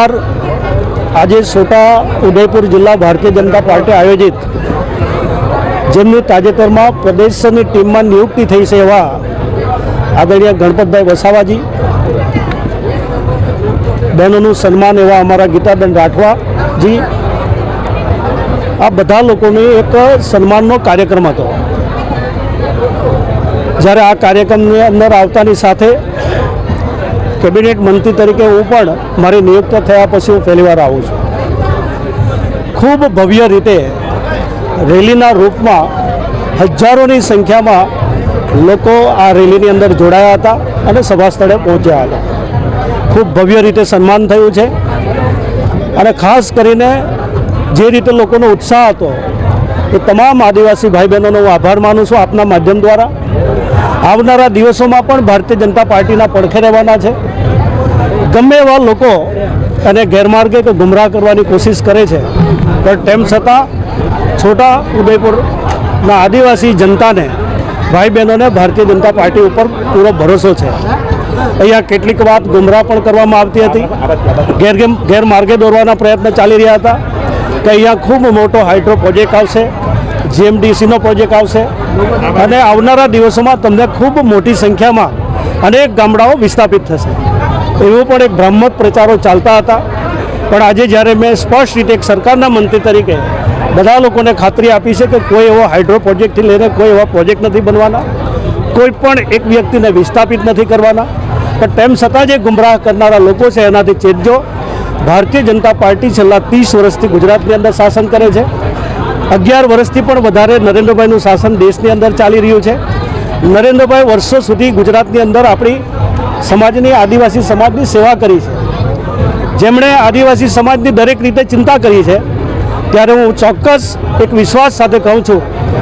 નમસ્કાર। આજે છોટા ઉદેપુર જિલ્લા भारतीय जनता पार्टी आयोजित જેમની તાજેતરમાં પ્રદેશની ટીમમાં નિયુક્તિ થઈ છે એવા આદરણીય ગણપતભાઈ વસાવાજી, બહેનોનું સન્માન એવા અમારા ગીતાબેન રાઠવાજી, આ બધા લોકોની એક સન્માનનો કાર્યક્રમ હતો। જ્યારે આ કાર્યક્રમની અંદર આવતાની સાથે કેબિનેટ મંત્રી તરીકે હું પણ મારી નિયુક્ત થયા પછી હું પહેલીવાર આવું છું। ખૂબ ભવ્ય રીતે રેલીના રૂપમાં હજારોની સંખ્યામાં લોકો આ રેલીની અંદર જોડાયા હતા અને સભા સ્થળે પહોંચ્યા હતા। ખૂબ ભવ્ય રીતે સન્માન થયું છે અને ખાસ કરીને જે રીતે લોકોનો ઉત્સાહ હતો એ તમામ આદિવાસી ભાઈ બહેનોનો હું આભાર માનું છું આપના માધ્યમ દ્વારા। આવનારા દિવસોમાં પણ ભારતીય જનતા પાર્ટીના પડખે રહેવાના છે। ગમે એવા લોકો અને ગેરમાર્ગે કે ગુમરાહ કરવાની કોશિશ કરે છે, પણ તેમ છતાં છોટા ઉદેપુરના આદિવાસી જનતાને, ભાઈ બહેનોને ભારતીય જનતા પાર્ટી ઉપર પૂરો ભરોસો છે। અહીંયા કેટલીક વાત ગુમરાહ પણ કરવામાં આવતી હતી, ગેરમાર્ગે દોરવાના પ્રયત્ન ચાલી રહ્યા હતા કે અહીંયા ખૂબ મોટો હાઇડ્રો પ્રોજેક્ટ આવશે, GMDCનો પ્રોજેક્ટ આવશે અને આવનારા દિવસોમાં તમને ખૂબ મોટી સંખ્યામાં અનેક ગામડાઓ વિસ્થાપિત થશે, એવો પણ એક ભ્રામક પ્રચારો ચાલતા હતા। પણ આજે જ્યારે મેં સ્પષ્ટ રીતે એક સરકારના મંત્રી તરીકે બધા લોકોને ખાતરી આપી છે કે કોઈ એવો હાઇડ્રો પ્રોજેક્ટથી લઈને કોઈ એવા પ્રોજેક્ટ નથી બનવાના, કોઈ પણ એક વ્યક્તિને વિસ્થાપિત નથી કરવાના, પણ તેમ છતાં જે ગુમરાહ કરનારા લોકો છે એનાથી ચેતજો। ભારતીય જનતા પાર્ટી છેલ્લા 30 વર્ષથી ગુજરાતની અંદર શાસન કરે છે। 11 વર્ષથી પણ વધારે નરેન્દ્રભાઈનું શાસન દેશની અંદર ચાલી રહ્યું છે। નરેન્દ્રભાઈ વર્ષો સુધી ગુજરાતની અંદર આપણી સમાજની, આદિવાસી સમાજની સેવા કરી છે, જેમણે આદિવાસી સમાજની દરેક રીતે ચિંતા કરી છે। ત્યારે હું ચોક્કસ એક વિશ્વાસ સાથે કહું છું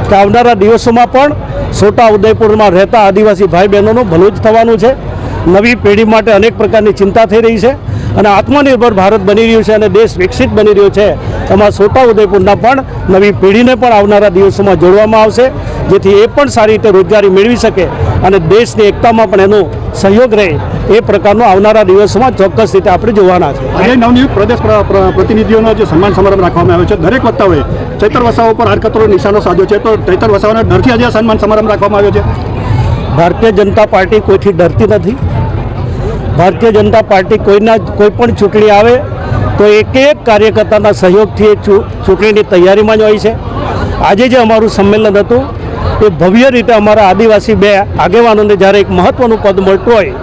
કે આવનારા દિવસોમાં પણ છોટા ઉદેપુરમાં રહેતા આદિવાસી ભાઈ બહેનોનું ભલું જ થવાનું છે। નવી પેઢી માટે અનેક પ્રકારની ચિંતા થઈ રહી છે અને આત્મનિર્ભર ભારત બની રહ્યું છે અને દેશ વિકસિત બની રહ્યો છે। એમાં છોટા ઉદેપુરના પણ નવી પેઢીને પણ આવનારા દિવસોમાં જોડવામાં આવશે, જેથી એ પણ સારી રીતે રોજગારી મેળવી શકે અને દેશની એકતામાં પણ એનો સહયોગ રહે, એ પ્રકારનો આવનારા દિવસોમાં ચોક્કસ રીતે આપણે જોવાના છે। આજે નવનિયુક્ત પ્રદેશ પ્રતિનિધિઓનો જે સન્માન સમારંભ રાખવામાં આવ્યો છે, દરેક વક્તાઓએ ચૈતર વસાવા પર આડકતરો નિશાનો સાધ્યો છે, તો ચૈતર વસાવાના ડરથી આજે સન્માન સમારંભ રાખવામાં આવ્યો છે। ભારતીય જનતા પાર્ટી કોઈથી ડરતી નથી। ભારતીય જનતા પાર્ટી કોઈ પણ ચૂંટણી આવે તો એક એક કાર્યકર્તાના સહયોગથી એ ચૂંટણીની તૈયારીમાં જ હોય છે। આજે જે અમારું સંમેલન હતું એ ભવ્ય રીતે અમારા આદિવાસી બે આગેવાનોને જ્યારે એક મહત્ત્વનું પદ મળતું હોય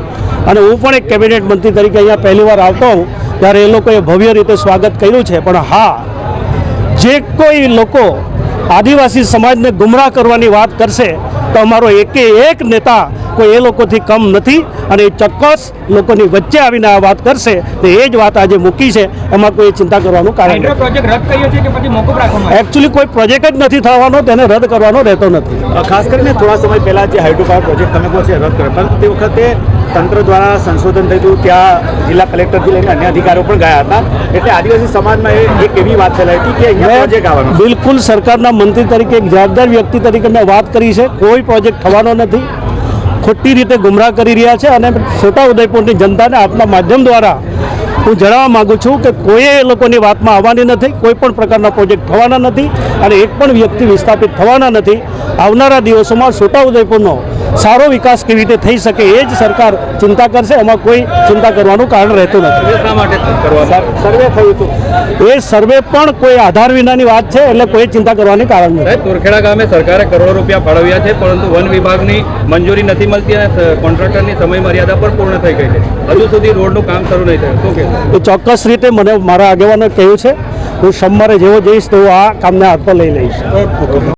અને હું પણ એક કેબિનેટ મંત્રી તરીકે અહીંયા પહેલીવાર આવતો હોઉં ત્યારે એ લોકોએ ભવ્ય રીતે સ્વાગત કર્યું છે। પણ હા, જે કોઈ લોકો આદિવાસી સમાજને ગુમરાહ કરવાની વાત કરશે તો અમારો એકે એક નેતા કોઈ એ લોકોથી કમ નથી અને એ ચોક્કસ લોકોની વચ્ચે આવીને આ વાત કરશે તો એ જ વાત આજે મૂકી છે, એમાં કોઈ ચિંતા કરવાનું કારણ નથી। એકચ્યુઅલી કોઈ પ્રોજેક્ટ જ નથી થવાનો, તેને રદ કરવાનો રહેતો નથી। ખાસ કરીને થોડા સમય પહેલા જે હાઇડ્રો પાવર પ્રોજેક્ટ તમે કહો છે રદ કરે, પરંતુ તે વખતે તંત્ર દ્વારા સંશોધન થયું, ત્યાં જિલ્લા કલેક્ટરથી લઈને અન્ય અધિકારીઓ પણ ગયા હતા, એટલે આદિવાસી સમાજમાં એક એવી વાત ફેલાઈ હતી કે અહીંયા પ્રોજેક્ટ આવવાનો। બિલકુલ સરકારના મંત્રી તરીકે, એક જવાબદાર વ્યક્તિ તરીકે મેં વાત કરી છે, કોઈ પ્રોજેક્ટ થવાનો નથી। ખોટી રીતે ગુમરાહ કરી રહ્યા છે અને છોટા ઉદેપુરની જનતાને આપના માધ્યમ દ્વારા હું જણાવવા માગું છું કે કોઈએ એ લોકોની વાતમાં આવવાની નથી, કોઈ પણ પ્રકારના પ્રોજેક્ટ થવાના નથી અને એક પણ વ્યક્તિ વિસ્થાપિત થવાના નથી। આવનારા દિવસોમાં છોટા ઉદેપુરનો સારો વિકાસ કેવી રીતે થઈ શકે એ જ સરકાર ચિંતા કરશે, એમાં કોઈ ચિંતા કરવાનું કારણ રહેતું નથી। સર્વે થયું હતું, એ સર્વે પણ કોઈ આધાર વિનાની વાત છે, એટલે કોઈ ચિંતા કરવાની કારણ નથી। તોરખેડા ગામે સરકારે કરોડો રૂપિયા ફાળવ્યા છે, પરંતુ વન વિભાગની મંજૂરી નથી મળતી અને કોન્ટ્રાક્ટરની સમય મર્યાદા પણ પૂર્ણ થઈ ગઈ છે, હજુ સુધી રોડનું કામ શરૂ નહીં થયું। શું કહેવું? એ ચોક્કસ રીતે મને મારા આગેવાનોએ કહ્યું છે, હું સોમવારે જેવો જઈશ તો આ કામને હાથ પર લઈ લઈશ।